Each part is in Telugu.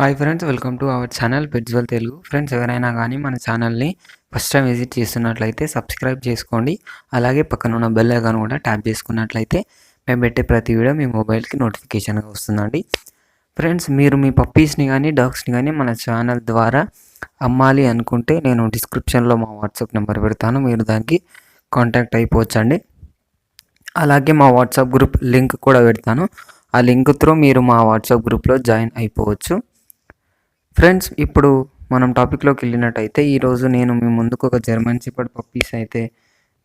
Hi friends, welcome to our channel Petswell Telugu. Friends, ఎవరైనా కానీ మన ఛానల్ని ఫస్ట్ టైం విజిట్ చేస్తున్నట్లయితే సబ్స్క్రైబ్ చేసుకోండి. అలాగే పక్కన ఉన్న బెల్ ఐకాన్ కూడా ట్యాప్ చేసుకున్నట్లయితే మేము పెట్టే ప్రతి వీడియో మీ మొబైల్కి నోటిఫికేషన్గా వస్తుందండి. ఫ్రెండ్స్, మీరు మీ పప్పీస్ని కానీ డాగ్స్ని కానీ మన ఛానల్ ద్వారా అమ్మాలి అనుకుంటే నేను డిస్క్రిప్షన్లో మా వాట్సాప్ నెంబర్ పెడతాను. మీరు దానికి కాంటాక్ట్ అయిపోవచ్చండి. అలాగే మా వాట్సాప్ గ్రూప్ లింక్ కూడా పెడతాను. ఆ లింక్ త్రూ మీరు మా వాట్సాప్ గ్రూప్లో జాయిన్ అయిపోవచ్చు. ఫ్రెండ్స్, ఇప్పుడు మనం టాపిక్లోకి వెళ్ళినట్టయితే ఈరోజు నేను మీ ముందుకు ఒక జర్మన్ షెపర్డ్ పప్పీస్ అయితే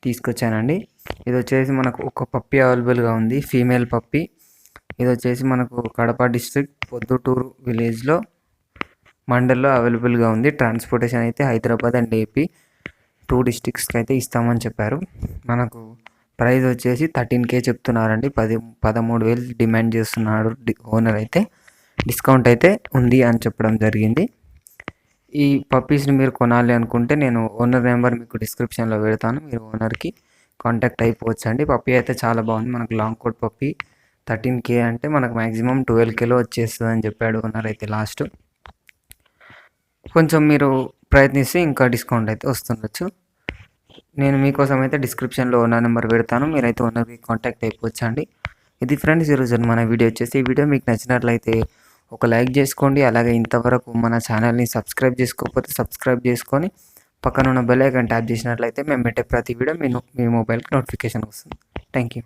తీసుకొచ్చానండి. ఇది వచ్చేసి మనకు ఒక పప్పీ అవైలబుల్గా ఉంది, ఫీమేల్ పప్పీ. ఇది వచ్చేసి మనకు కడప డిస్ట్రిక్ట్ పొద్దుటూరు విలేజ్లో మండల్లో అవైలబుల్గా ఉంది. ట్రాన్స్పోర్టేషన్ అయితే హైదరాబాద్ అండ్ ఏపీ 2 డిస్ట్రిక్ట్స్కి అయితే ఇస్తామని చెప్పారు. మనకు ప్రైస్ వచ్చేసి 13K చెప్తున్నారండి. 13,000 డిమాండ్ చేస్తున్నాడు ఓనర్. అయితే డిస్కౌంట్ అయితే ఉంది అని చెప్పడం జరిగింది. ఈ పప్పీస్ని మీరు కొనాలి అనుకుంటే నేను ఓనర్ నెంబర్ మీకు డిస్క్రిప్షన్లో పెడతాను. మీరు ఓనర్కి కాంటాక్ట్ అయిపోవచ్చండి. పప్పీ అయితే చాలా బాగుంది. మనకు లాంగ్ కోట్ పప్పీ 13K అంటే మనకు మ్యాక్సిమం 12Kలో వచ్చేస్తుంది అని చెప్పాడు ఓనర్. అయితే లాస్ట్ కొంచెం మీరు ప్రయత్నిస్తే ఇంకా డిస్కౌంట్ అయితే వస్తుండొచ్చు. నేను మీకోసం అయితే డిస్క్రిప్షన్లో ఓనర్ నెంబర్ పెడతాను. మీరైతే ఓనర్కి కాంటాక్ట్ అయిపోవచ్చండి. ఇది ఫ్రెండ్స్, ఈరోజు మన వీడియో వచ్చేసి. ఈ వీడియో మీకు నచ్చినట్లయితే ఒక లైక్ చేసుకోండి. అలాగే ఇంతవరకు మన ఛానల్ని సబ్స్క్రైబ్ చేసుకోకపోతే సబ్స్క్రైబ్ చేసుకొని పక్కన ఉన్న బెల్ ఐకాన్ ట్యాప్ చేసినట్లయితే మేము పెట్టే ప్రతి వీడియో మీ మొబైల్కి నోటిఫికేషన్ వస్తుంది. Thank you.